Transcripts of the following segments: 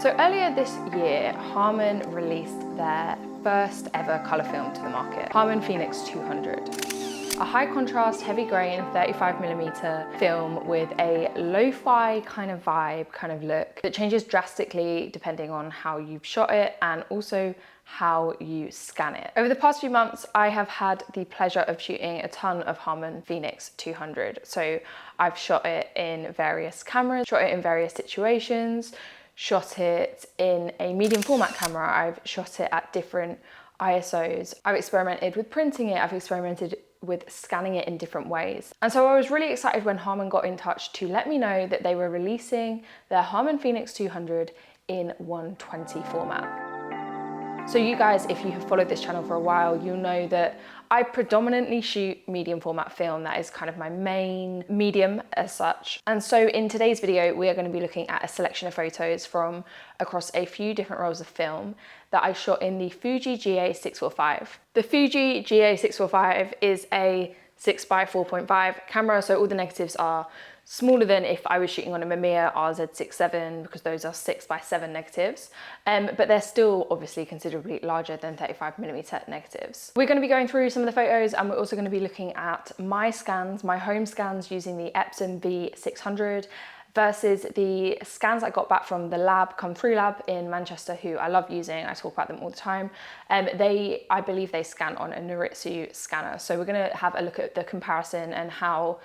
So earlier this year, Harmon released their first ever colour film to the market, Harman Phoenix 200. A high contrast, heavy grain, 35mm film with a lo-fi kind of vibe, kind of look that changes drastically depending on how you've shot it and also how you scan it. Over the past few months, I have had the pleasure of shooting a ton of Harman Phoenix 200. So I've shot it in various cameras, shot it in various situations, shot it in a medium format camera. I've shot it at different ISOs. I've experimented with printing it. I've experimented with scanning it in different ways. And so I was really excited when Harmon got in touch to let me know that they were releasing their Harman Phoenix 200 in 120 format. So you guys, if you have followed this channel for a while, you'll know that I predominantly shoot medium format film. That is kind of my main medium as such. And so in today's video, we are going to be looking at a selection of photos from across a few different rolls of film that I shot in the Fuji GA645. The Fuji GA645 is a 6x4.5 camera, so all the negatives are smaller than if I was shooting on a Mamiya RZ67 because those are 6x7 negatives, but they're still obviously considerably larger than 35mm negatives. We're going to be going through some of the photos, and we're also going to be looking at my scans, my home scans using the Epson V600 versus the scans I got back from the lab, Come Through Lab in Manchester, who I love using. I talk about them all the time. I believe they scan on a Noritsu scanner. So we're gonna have a look at the comparison and how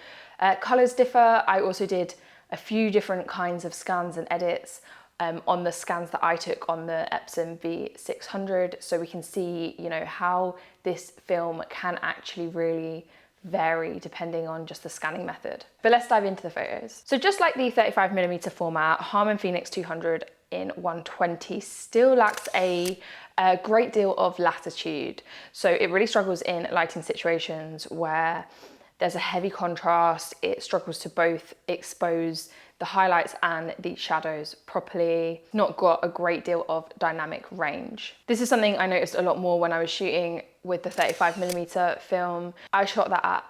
colors differ. I also did a few different kinds of scans and edits on the scans that I took on the Epson V600. So we can see, you know, how this film can actually really vary depending on just the scanning method. But let's dive into the photos. So just like the 35mm format, Harman Phoenix 200 in 120 still lacks a great deal of latitude. So it really struggles in lighting situations where there's a heavy contrast. It struggles to both expose the highlights and the shadows properly. Not got a great deal of dynamic range. This is something I noticed a lot more when I was shooting with the 35mm film. I shot that at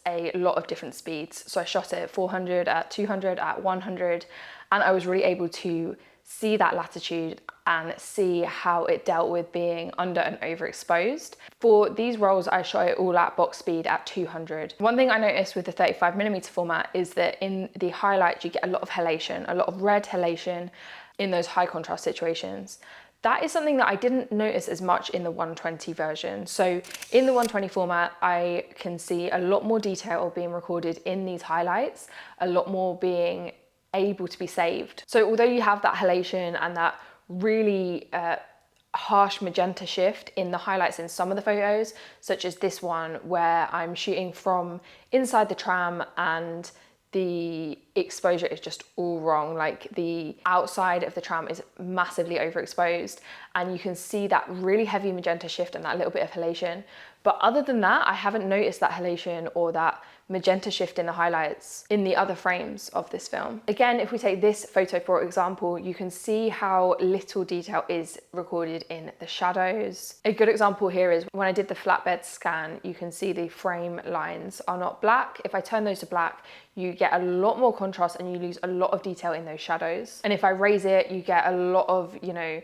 a lot of different speeds. So I shot it at 400, at 200, at 100, and I was really able to see that latitude and see how it dealt with being under and overexposed. For these rolls, I shot it all at box speed at 200. One thing I noticed with the 35mm format is that in the highlights, you get a lot of halation, a lot of red halation in those high contrast situations. That is something that I didn't notice as much in the 120 version. So in the 120 format, I can see a lot more detail being recorded in these highlights, a lot more being able to be saved. So although you have that halation and that really harsh magenta shift in the highlights in some of the photos, such as this one where I'm shooting from inside the tram and the exposure is just all wrong. Like the outside of the tram is massively overexposed and you can see that really heavy magenta shift and that little bit of halation. But other than that, I haven't noticed that halation or that magenta shift in the highlights in the other frames of this film. Again, if we take this photo for example, you can see how little detail is recorded in the shadows. A good example here is when I did the flatbed scan, you can see the frame lines are not black. If I turn those to black, you get a lot more contrast and you lose a lot of detail in those shadows. And if I raise it, you get a lot of, you know,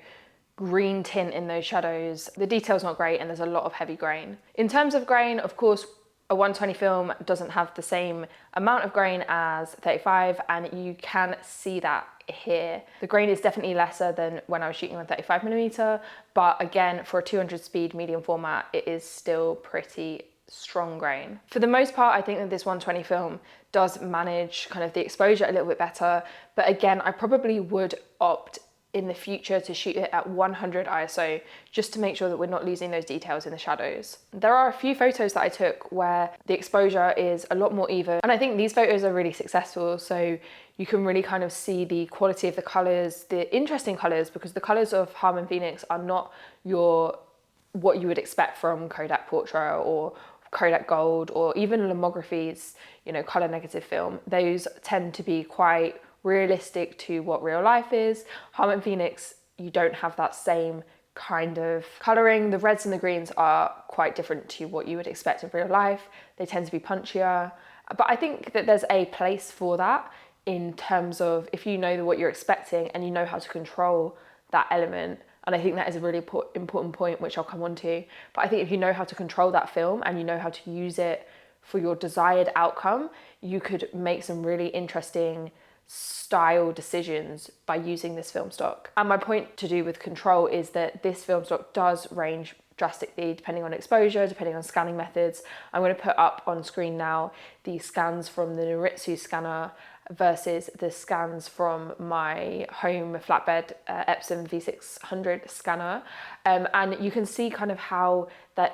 green tint in those shadows. The detail's not great and there's a lot of heavy grain. In terms of grain, of course, a 120 film doesn't have the same amount of grain as 35 and you can see that here. The grain is definitely lesser than when I was shooting on 35mm, but again, for a 200 speed medium format, it is still pretty strong grain. For the most part, I think that this 120 film does manage kind of the exposure a little bit better, but again, I probably would opt in the future to shoot it at 100 ISO just to make sure that we're not losing those details in the shadows. There are a few photos that I took where the exposure is a lot more even, and I think these photos are really successful, so you can really kind of see the quality of the colors, the interesting colors, because the colors of Harman Phoenix are not what you would expect from Kodak Portra or Kodak Gold or even Lomography's, you know, color negative film. Those tend to be quite realistic to what real life is. Harman Phoenix, you don't have that same kind of coloring. The reds and the greens are quite different to what you would expect in real life. They tend to be punchier, but I think that there's a place for that in terms of if you know what you're expecting and you know how to control that element. And I think that is a really important point, which I'll come on to. But I think if you know how to control that film and you know how to use it for your desired outcome, you could make some really interesting style decisions by using this film stock. And my point to do with control is that this film stock does range drastically depending on exposure, depending on scanning methods. I'm going to put up on screen now the scans from the Noritsu scanner versus the scans from my home flatbed Epson V600 scanner, and you can see kind of how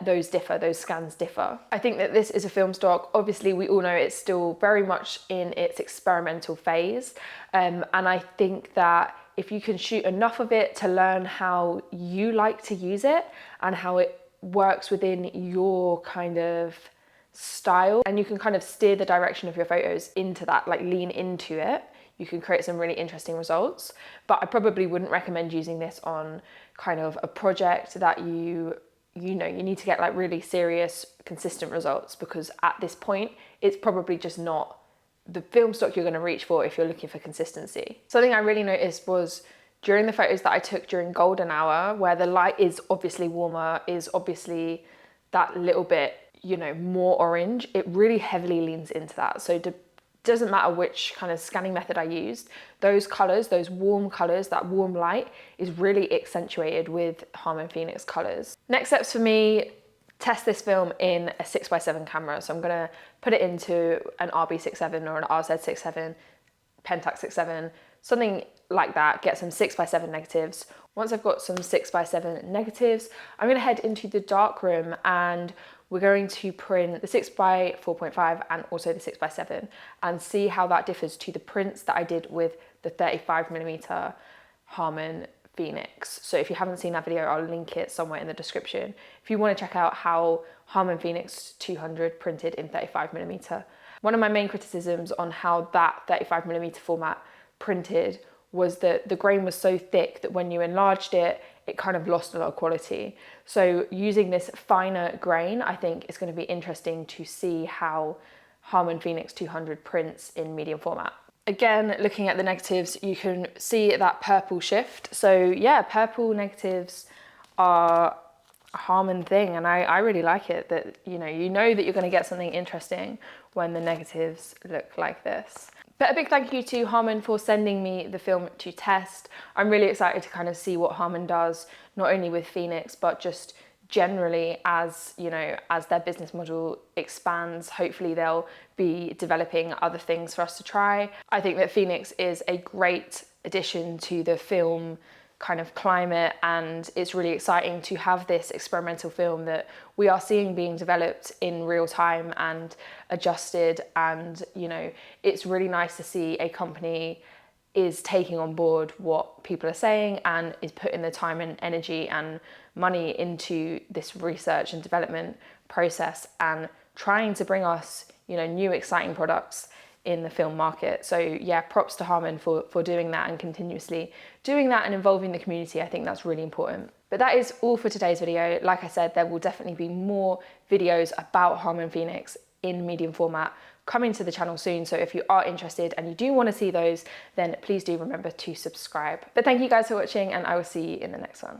those scans differ. I think that this is a film stock. Obviously we all know it's still very much in its experimental phase, and I think that if you can shoot enough of it to learn how you like to use it and how it works within your kind of style, and you can kind of steer the direction of your photos into that, like lean into it, you can create some really interesting results. But I probably wouldn't recommend using this on kind of a project that you need to get like really serious, consistent results, because at this point, it's probably just not the film stock you're going to reach for if you're looking for consistency. Something I really noticed was during the photos that I took during golden hour, where the light is obviously warmer, is obviously that little bit, more orange, it really heavily leans into that. So it doesn't matter which kind of scanning method I used, those colors, those warm colors, that warm light is really accentuated with Harman Phoenix colors. Next steps for me, test this film in a 6x7 camera. So I'm gonna put it into an RB67 or an RZ67, Pentax 67, something like that, get some 6x7 negatives. Once I've got some 6x7 negatives, I'm gonna head into the darkroom and we're going to print the 6x4.5 and also the 6x7 and see how that differs to the prints that I did with the 35mm Harman Phoenix. So if you haven't seen that video, I'll link it somewhere in the description. If you want to check out how Harman Phoenix 200 printed in 35mm. One of my main criticisms on how that 35mm format printed was that the grain was so thick that when you enlarged it, it kind of lost a lot of quality. So using this finer grain, I think is going to be interesting to see how Harman Phoenix 200 prints in medium format. Again, looking at the negatives, you can see that purple shift. So yeah, purple negatives are a Harman thing, and I really like it that, you know that you're going to get something interesting when the negatives look like this. But a big thank you to Harmon for sending me the film to test. I'm really excited to kind of see what Harmon does, not only with Phoenix, but just generally as their business model expands. Hopefully they'll be developing other things for us to try. I think that Phoenix is a great addition to the film kind of climate, and it's really exciting to have this experimental film that we are seeing being developed in real time and adjusted, and it's really nice to see a company is taking on board what people are saying and is putting the time and energy and money into this research and development process and trying to bring us new exciting products in the film market. So yeah, props to Harmon for doing that and continuously doing that and involving the community. I think that's really important. But that is all for today's video. Like I said, there will definitely be more videos about Harman Phoenix in medium format coming to the channel soon. So if you are interested and you do want to see those, then please do remember to subscribe. But thank you guys for watching, and I will see you in the next one.